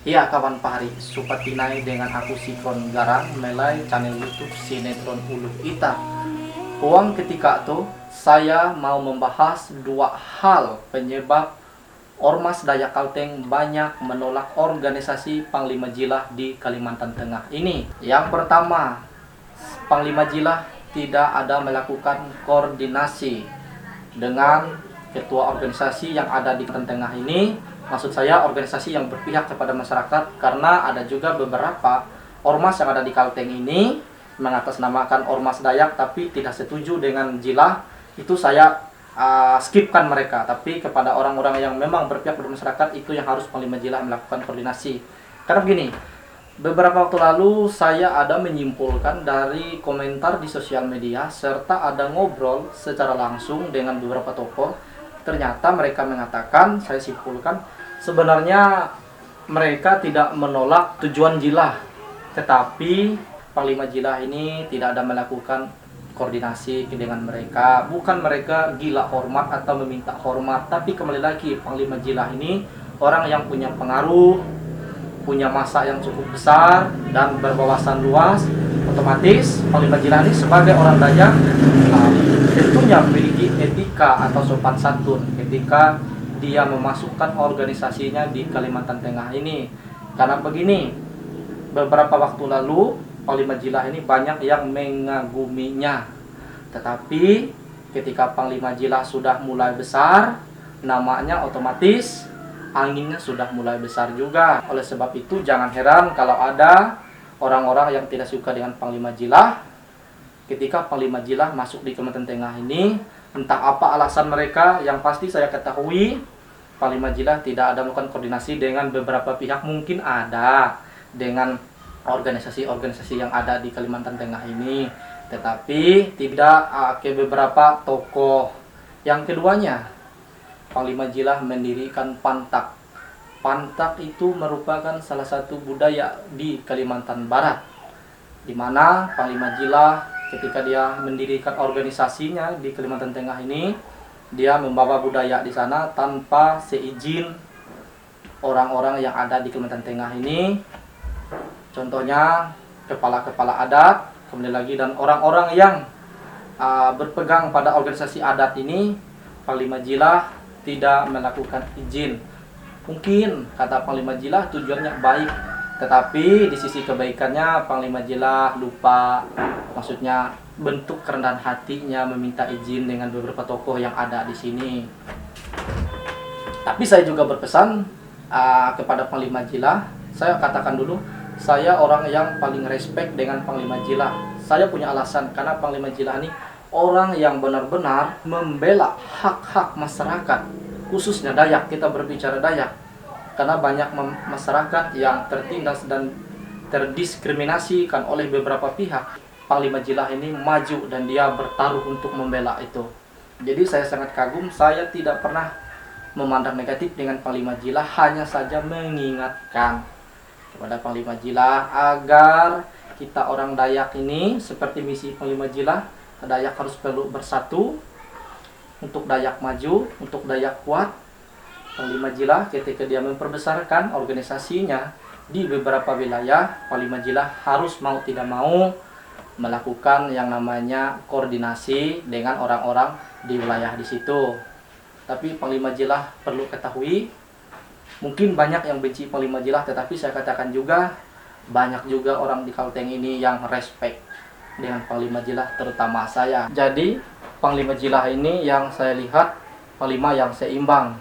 Iya kawan pahari, Supatinai dengan aku Sikron Garang melai channel YouTube Sinetron Ulu Ita. Uang ketika itu saya mau membahas dua hal penyebab Ormas Dayak Kalteng banyak menolak organisasi Panglima Jilah di Kalimantan Tengah ini. Yang pertama, Panglima Jilah tidak ada melakukan koordinasi dengan ketua organisasi yang ada di Kalimantan Tengah ini. Maksud saya organisasi yang berpihak kepada masyarakat, karena ada juga beberapa ormas yang ada di Kalteng ini mengatasnamakan ormas Dayak tapi tidak setuju dengan Jilah. Itu saya skipkan mereka, tapi kepada orang-orang yang memang berpihak kepada masyarakat itu yang harus Panglima Jilah melakukan koordinasi. Karena begini, beberapa waktu lalu saya ada menyimpulkan dari komentar di sosial media serta ada ngobrol secara langsung dengan beberapa tokoh. Ternyata mereka mengatakan, saya simpulkan, sebenarnya mereka tidak menolak tujuan Jilah, tetapi Panglima Jilah ini tidak ada melakukan koordinasi dengan mereka. Bukan mereka gila hormat atau meminta hormat, tapi kembali lagi Panglima Jilah ini orang yang punya pengaruh, punya masa yang cukup besar dan berwawasan luas. Otomatis Panglima Jilah ini sebagai orang Dayak tentunya memiliki etika atau sopan santun ketika dia memasukkan organisasinya di Kalimantan Tengah ini. Karena begini, beberapa waktu lalu Panglima Jilah ini banyak yang mengaguminya, tetapi ketika Panglima Jilah sudah mulai besar, namanya otomatis anginnya sudah mulai besar juga. Oleh sebab itu jangan heran kalau ada orang-orang yang tidak suka dengan Panglima Jilah. Ketika Panglima Jilah masuk di Kalimantan Tengah ini, entah apa alasan mereka, yang pasti saya ketahui Panglima Jilah tidak ada melakukan koordinasi dengan beberapa pihak. Mungkin ada dengan organisasi-organisasi yang ada di Kalimantan Tengah ini, tetapi tidak ke beberapa tokoh. Yang keduanya, Panglima Jilah mendirikan Pantak. Pantak itu merupakan salah satu budaya di Kalimantan Barat, di mana Panglima Jilah ketika dia mendirikan organisasinya di Kalimantan Tengah ini, dia membawa budaya di sana tanpa seizin orang-orang yang ada di Kalimantan Tengah ini. Contohnya kepala-kepala adat, kemudian lagi dan orang-orang yang berpegang pada organisasi adat ini, Panglima Jilah tidak melakukan izin. Mungkin kata Panglima Jilah tujuannya baik, tetapi di sisi kebaikannya Panglima Jilah lupa, maksudnya bentuk kerendahan hatinya meminta izin dengan beberapa tokoh yang ada di sini. Tapi saya juga berpesan kepada Panglima Jilah. Saya katakan dulu, saya orang yang paling respect dengan Panglima Jilah. Saya punya alasan karena Panglima Jilah ini orang yang benar-benar membela hak-hak masyarakat, khususnya Dayak. Kita berbicara Dayak karena banyak masyarakat yang tertindas dan terdiskriminasikan oleh beberapa pihak. Panglima Jilah ini maju dan dia bertaruh untuk membela itu. Jadi saya sangat kagum. Saya tidak pernah memandang negatif dengan Panglima Jilah, hanya saja mengingatkan kepada Panglima Jilah agar kita orang Dayak ini, seperti misi Panglima Jilah, Dayak harus perlu bersatu untuk Dayak maju, untuk Dayak kuat. Panglima Jilah ketika dia memperbesarkan organisasinya di beberapa wilayah, Panglima Jilah harus mau tidak mau melakukan yang namanya koordinasi dengan orang-orang di wilayah di situ. Tapi Panglima Jilah perlu ketahui, mungkin banyak yang benci Panglima Jilah, tetapi saya katakan juga banyak juga orang di Kalteng ini yang respect dengan Panglima Jilah, terutama saya. Jadi Panglima Jilah ini yang saya lihat Panglima yang seimbang,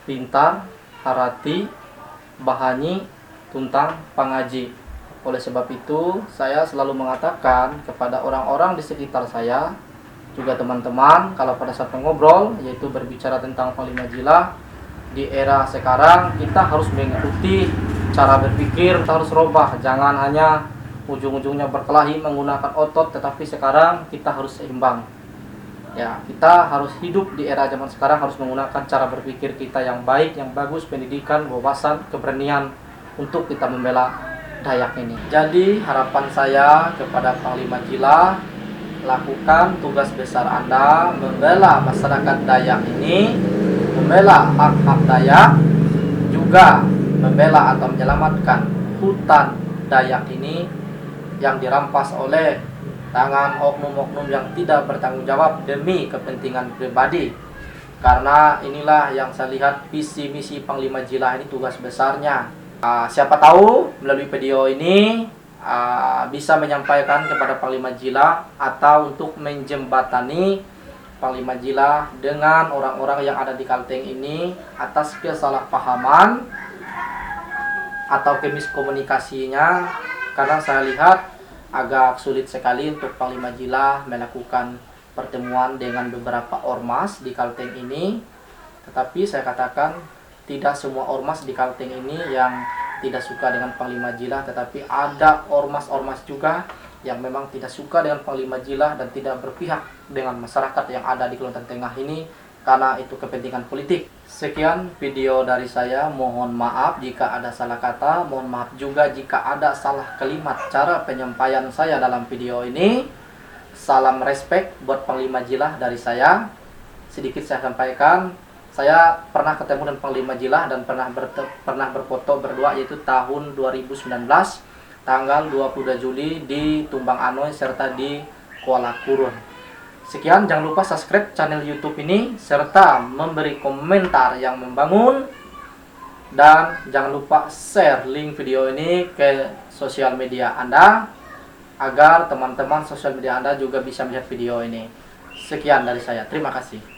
pintar, harati, bahani, tuntang, pangaji. Oleh sebab itu, saya selalu mengatakan kepada orang-orang di sekitar saya, juga teman-teman, kalau pada saat mengobrol, yaitu berbicara tentang Panglima Jilah, di era sekarang kita harus mengikuti cara berpikir, kita harus rubah. Jangan hanya ujung-ujungnya berkelahi menggunakan otot, tetapi sekarang kita harus seimbang. Ya, kita harus hidup di era zaman sekarang, harus menggunakan cara berpikir kita yang baik, yang bagus, pendidikan, wawasan, keberanian untuk kita membela Dayak ini. Jadi harapan saya kepada Panglima Jilah, lakukan tugas besar Anda membela masyarakat Dayak ini, membela hak-hak Dayak, juga membela atau menyelamatkan hutan Dayak ini yang dirampas oleh tangan oknum-oknum yang tidak bertanggung jawab demi kepentingan pribadi. Karena inilah yang saya lihat visi misi Panglima Jila ini, tugas besarnya. Siapa tahu melalui video ini bisa menyampaikan kepada Panglima Jila atau untuk menjembatani Panglima Jila dengan orang-orang yang ada di Kalteng ini atas kesalahpahaman atau kemiskomunikasinya. Karena saya lihat agak sulit sekali untuk Panglima Jila melakukan pertemuan dengan beberapa ormas di Kalteng ini. Tetapi saya katakan tidak semua ormas di Kalteng ini yang tidak suka dengan Panglima Jila, tetapi ada ormas-ormas juga yang memang tidak suka dengan Panglima Jila dan tidak berpihak dengan masyarakat yang ada di Kalimantan Tengah ini karena itu kepentingan politik. Sekian video dari saya, mohon maaf jika ada salah kata, mohon maaf juga jika ada salah kalimat cara penyampaian saya dalam video ini. Salam respect buat Panglima Jila dari saya. Sedikit saya sampaikan, saya pernah ketemu dengan Panglima Jila dan pernah berfoto berdua, yaitu tahun 2019 tanggal 22 Juli di Tumbang Anoy serta di Kuala Kurun. Sekian, jangan lupa subscribe channel YouTube ini serta memberi komentar yang membangun, dan jangan lupa share link video ini ke sosial media Anda agar teman-teman sosial media Anda juga bisa melihat video ini. Sekian dari saya, terima kasih.